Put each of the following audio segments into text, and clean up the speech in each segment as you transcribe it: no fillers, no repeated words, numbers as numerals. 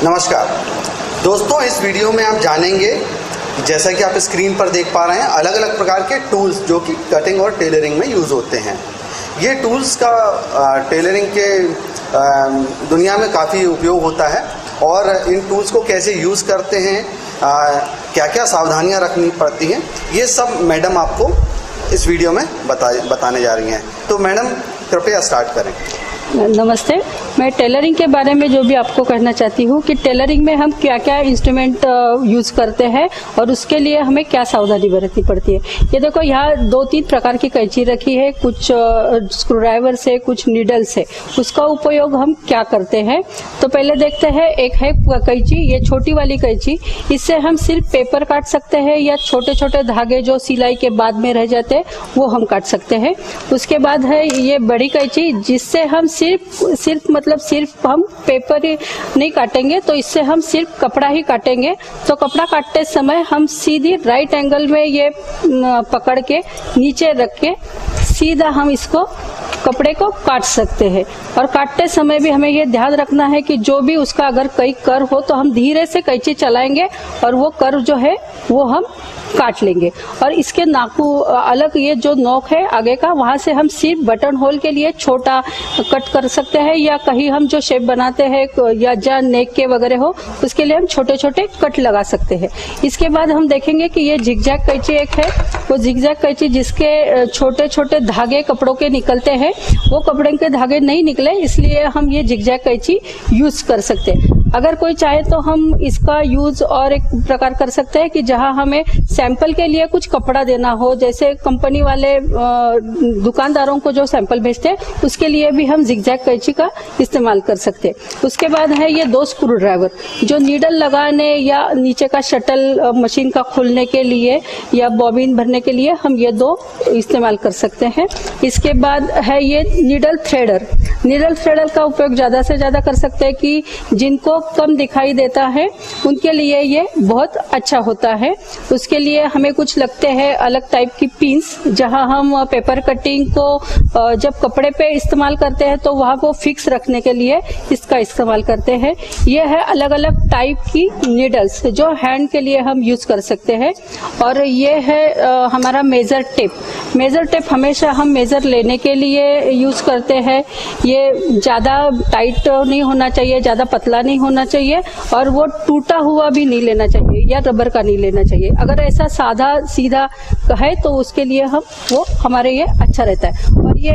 नमस्कार दोस्तों, इस वीडियो में आप जानेंगे जैसा कि आप स्क्रीन पर देख पा रहे हैं अलग अलग प्रकार के टूल्स जो कि कटिंग और टेलरिंग में यूज़ होते हैं। ये टूल्स का टेलरिंग के दुनिया में काफ़ी उपयोग होता है और इन टूल्स को कैसे यूज़ करते हैं, क्या क्या सावधानियां रखनी पड़ती हैं, ये सब मैडम आपको इस वीडियो में बताने जा रही हैं। तो मैडम कृपया स्टार्ट करें। नमस्ते, मैं टेलरिंग के बारे में जो भी आपको कहना चाहती हूँ कि टेलरिंग में हम क्या क्या इंस्ट्रूमेंट यूज़ करते हैं और उसके लिए हमें क्या सावधानी बरतनी पड़ती है। ये देखो, यहाँ 2-3 प्रकार की कैंची रखी है, कुछ स्क्रू ड्राइवर से, कुछ नीडल से। उसका उपयोग हम क्या करते हैं तो पहले देखते हैं। एक है कैंची, ये छोटी वाली कैंची, इससे हम सिर्फ पेपर काट सकते हैं या छोटे छोटे धागे जो सिलाई के बाद में रह जाते हैं वो हम काट सकते हैं। उसके बाद है ये बड़ी कैंची, जिससे हम सिर्फ हम पेपर ही नहीं काटेंगे, तो इससे हम सिर्फ कपड़ा ही काटेंगे। तो कपड़ा काटते समय हम सीधी राइट एंगल में ये पकड़ के नीचे रख के सीधा हम इसको कपड़े को काट सकते हैं। और काटते समय भी हमें ये ध्यान रखना है कि जो भी उसका अगर कहीं कर्व हो तो हम धीरे से कैंची चलाएंगे और वो कर्व जो है वो हम काट लेंगे। और इसके अलग ये जो नोक है आगे का, वहां से हम सिर्फ बटन होल के लिए छोटा कट कर सकते हैं, या कहीं हम जो शेप बनाते हैं या जहाँ नेक के वगैरह हो उसके लिए हम छोटे छोटे कट लगा सकते हैं। इसके बाद हम देखेंगे कि ये जिगजैग कैंची एक है, वो जिगजैग कैंची जिसके छोटे छोटे धागे कपड़ों के निकलते हैं, वो कपड़े के धागे नहीं निकले, इसलिए हम ये जिगजैग कैंची यूज कर सकते हैं। अगर कोई चाहे तो हम इसका यूज और एक प्रकार कर सकते हैं कि जहां हमें सैंपल के लिए कुछ कपड़ा देना हो, जैसे कंपनी वाले दुकानदारों को जो सैंपल भेजते हैं उसके लिए भी हम जिगजैग कैंची का इस्तेमाल कर सकते हैं। उसके बाद है ये 2 स्क्रू ड्राइवर, जो नीडल लगाने या नीचे का शटल मशीन का खोलने के लिए या बॉबिन भरने के लिए हम ये 2 इस्तेमाल कर सकते हैं। इसके बाद है ये नीडल थ्रेडर। नीडल थ्रेडर का उपयोग ज्यादा से ज्यादा कर सकते हैं कि जिनको कम दिखाई देता है उनके लिए ये बहुत अच्छा होता है। उसके लिए हमें कुछ लगते हैं अलग टाइप की पिंस, जहां हम पेपर कटिंग को जब कपड़े पे इस्तेमाल करते हैं तो वहां को फिक्स रखने के लिए इसका इस्तेमाल करते हैं। ये है अलग अलग टाइप की नीडल्स जो हैंड के लिए हम यूज कर सकते हैं। और ये है हमारा मेजर टेप। मेजर टेप हमेशा हम मेजर लेने के लिए यूज करते हैं। ये ज्यादा टाइट नहीं होना चाहिए, ज्यादा पतला नहीं होना चाहिए, और वो टूटा हुआ भी नहीं लेना चाहिए या रबर का नहीं लेना चाहिए। अगर ऐसा सादा सीधा है तो उसके लिए वो हमारे ये अच्छा रहता है। और ये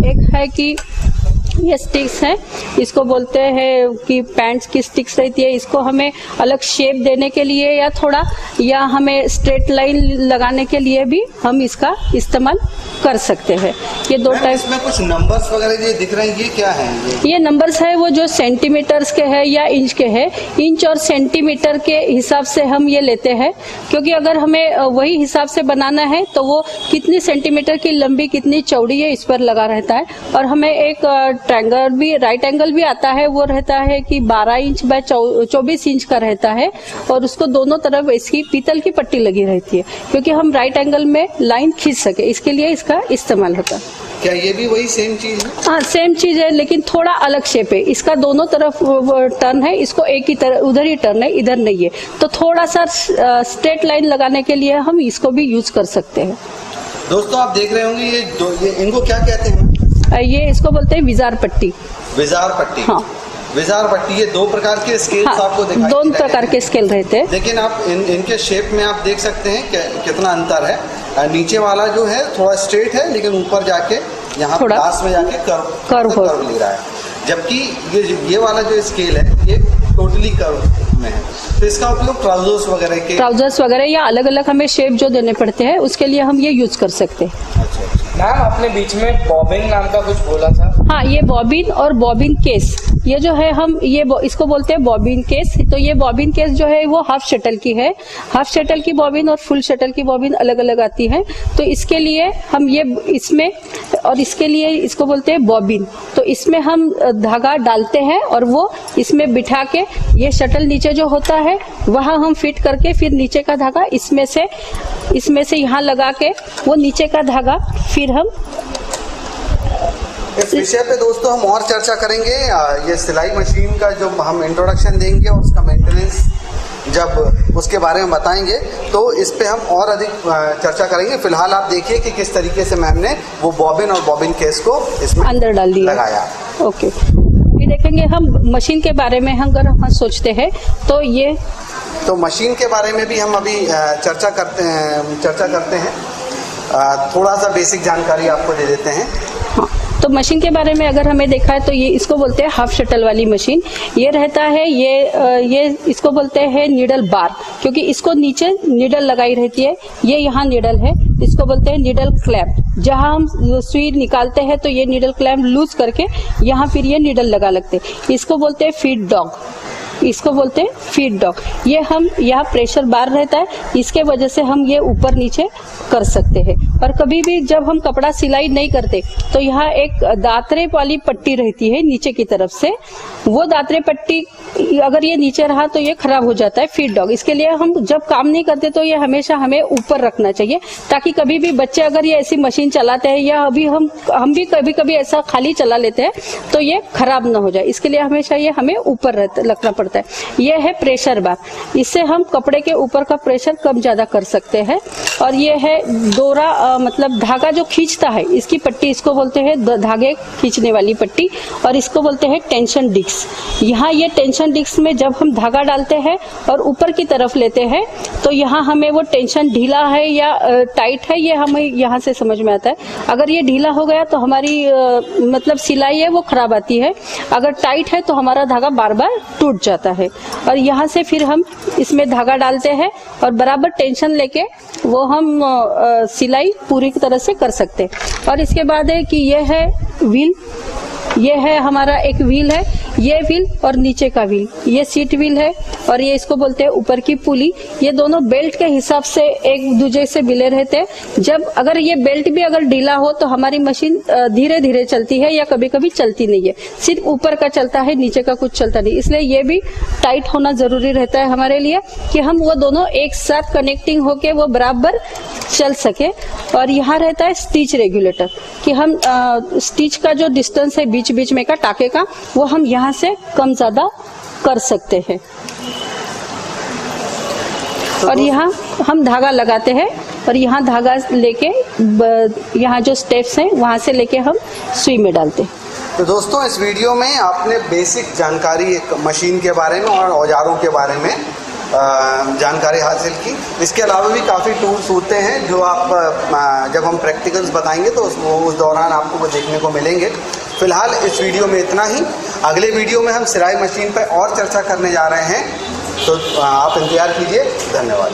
एक है कि ये स्टिक्स हैं, इसको बोलते हैं कि पैंट्स की स्टिक्स रहती है। इसको हमें अलग शेप देने के लिए या हमें स्ट्रेट लाइन लगाने के लिए भी हम इसका इस्तेमाल कर सकते हैं। ये 2 टाइप। इसमें कुछ नंबर्स वगैरह ये दिख रहे हैं, ये क्या है? ये नंबर्स है वो जो सेंटीमीटर्स के है या इंच के है। इंच और सेंटीमीटर के हिसाब से हम ये लेते हैं, क्योंकि अगर हमें वही हिसाब से बनाना है तो वो कितनी सेंटीमीटर की लंबी कितनी चौड़ी है इस पर लगा रहता है। और हमें एक ट्रायंगल भी, राइट एंगल भी आता है, वो रहता है कि 12 इंच बाय 24 इंच का रहता है, और उसको दोनों तरफ इसकी पीतल की पट्टी लगी रहती है, क्योंकि हम राइट एंगल में लाइन खींच सके, इसके लिए इसका इस्तेमाल होता है। क्या ये भी वही सेम चीज है? हाँ, सेम चीज है, लेकिन थोड़ा अलग शेप है। इसका दोनों तरफ टर्न है, इसको एक ही तरह उधर ही टर्न है, इधर नहीं है। तो थोड़ा सा स्ट्रेट लाइन लगाने के लिए हम इसको भी यूज कर सकते हैं। दोस्तों आप देख रहे होंगे ये इनको क्या कहते हैं? ये इसको बोलते हैं विजार पट्टी। विजार पट्टी। हाँ, विजार पट्टी। ये 2 प्रकार के स्केल्स आपको दिखाई 2 प्रकार के स्केल रहते हैं। लेकिन आप इनके शेप में आप देख सकते हैं कितना अंतर है। नीचे वाला जो है थोड़ा स्ट्रेट है, लेकिन ऊपर जाके यहाँ पास में जाके कर्व ले रहा है, जबकि ये वाला जो स्केल है ये टोटली कर्व में है। तो इसका उपयोग ट्राउजर्स वगैरह या अलग अलग हमें शेप जो देने पड़ते हैं उसके लिए हम ये यूज कर सकते हैं। मैम आपने बीच में बॉबिन नाम का कुछ बोला था। हाँ, ये बॉबिन और बॉबिन केस, ये जो है हम इसको बोलते हैं बॉबिन केस। तो ये बॉबिन केस जो है वो हाफ शटल की है। हाफ शटल की बॉबिन और फुल शटल की बॉबिन अलग अलग आती है। तो इसके लिए हम इसमें, और इसके लिए इसको बोलते हैं बॉबिन। तो इसमें हम धागा डालते हैं और वो इसमें बिठा के, ये शटल नीचे जो होता है वहां हम फिट करके फिर नीचे का धागा इसमें से यहाँ लगा के वो नीचे का धागा फिर हम इस विषय पे दोस्तों हम और चर्चा करेंगे। ये सिलाई मशीन का जो हम इंट्रोडक्शन देंगे और उसका मेंटेनेंस जब उसके बारे में बताएंगे तो इस पे हम और अधिक चर्चा करेंगे। फिलहाल आप देखिए कि किस तरीके से मैम ने वो बॉबिन और बॉबिन केस को इसमें अंदर डाल दिया, लगाया। ओके, ये देखेंगे हम मशीन के बारे में अगर हम सोचते हैं तो मशीन के बारे में भी हम अभी चर्चा करते हैं। थोड़ा सा बेसिक जानकारी आपको दे देते हैं। हाँ, तो मशीन के बारे में अगर हमें देखा है तो ये इसको बोलते हैं हाफ शटल वाली मशीन। ये रहता है ये इसको बोलते हैं नीडल बार, क्योंकि इसको नीचे नीडल लगाई रहती है। ये यहाँ नीडल है, इसको बोलते हैं नीडल क्लैंप। जहाँ हम सुई निकालते हैं तो ये नीडल क्लैंप लूज करके यहाँ फिर ये नीडल लगा लगते हैं। इसको बोलते हैं फीड डॉग, इसको बोलते हैं फीड डॉग। ये हम यहाँ प्रेशर बार रहता है, इसके वजह से हम ये ऊपर नीचे कर सकते हैं। और कभी भी जब हम कपड़ा सिलाई नहीं करते तो यहाँ एक दातरे वाली पट्टी रहती है नीचे की तरफ से। वो दातरे पट्टी अगर ये नीचे रहा तो ये खराब हो जाता है फीड डॉग। इसके लिए हम जब काम नहीं करते तो ये हमेशा हमें ऊपर रखना चाहिए, ताकि कभी भी बच्चे अगर ये ऐसी मशीन चलाते हैं या अभी हम भी कभी कभी ऐसा खाली चला लेते हैं तो ये खराब ना हो जाए। इसके लिए हमेशा ये हमें ऊपर रखना पड़ता है। ये है प्रेशर बार, इससे हम कपड़े के ऊपर का प्रेशर कम ज्यादा कर सकते हैं। और ये है डोरा, मतलब धागा जो खींचता है, इसकी पट्टी, इसको बोलते हैं धागे खींचने वाली पट्टी, और इसको बोलते हैं टेंशन डिस्क। यहाँ ये टेंशन डिस्क में जब हम धागा डालते हैं और ऊपर की तरफ लेते हैं तो यहाँ हमें वो टेंशन ढीला है या टाइट है, ये हमें यहाँ से समझ में आता है। अगर ये ढीला हो गया तो हमारी मतलब सिलाई है वो खराब आती है, अगर टाइट है तो हमारा धागा बार बार टूट जाता है। और यहाँ से फिर हम इसमें धागा डालते हैं और बराबर टेंशन लेके वो हम सिलाई पूरी तरह से कर सकते हैं। और इसके बाद है कि ये है व्हील, ये है हमारा एक व्हील है, ये व्हील और नीचे का व्हील, ये सीट व्हील है, और ये इसको बोलते हैं ऊपर की पुली। ये दोनों बेल्ट के हिसाब से एक दूसरे से मिले रहते हैं। जब अगर ये बेल्ट भी अगर ढीला हो तो हमारी मशीन धीरे धीरे चलती है या कभी कभी चलती नहीं है, सिर्फ ऊपर का चलता है, नीचे का कुछ चलता नहीं। इसलिए ये भी टाइट होना जरूरी रहता है हमारे लिए कि हम वो दोनों एक साथ कनेक्टिंग होके वो बराबर चल सके। और यहाँ रहता है स्टिच रेगुलेटर, कि हम स्टिच का जो डिस्टेंस है बीच बीच में का टाके का, वो हम यहाँ से कम ज्यादा कर सकते हैं। और यहाँ हम धागा लगाते हैं और यहाँ धागा लेके यहाँ जो स्टेप्स हैं वहां से लेके हम सुई में डालते हैं। तो दोस्तों, इस वीडियो में आपने बेसिक जानकारी एक मशीन के बारे में और औजारों के बारे में जानकारी हासिल की। इसके अलावा भी काफ़ी टूल्स होते हैं जो आप जब हम प्रैक्टिकल्स बताएंगे तो उस दौरान आपको वो देखने को मिलेंगे। फिलहाल इस वीडियो में इतना ही। अगले वीडियो में हम सिलाई मशीन पर और चर्चा करने जा रहे हैं, तो आप इंतजार कीजिए। धन्यवाद।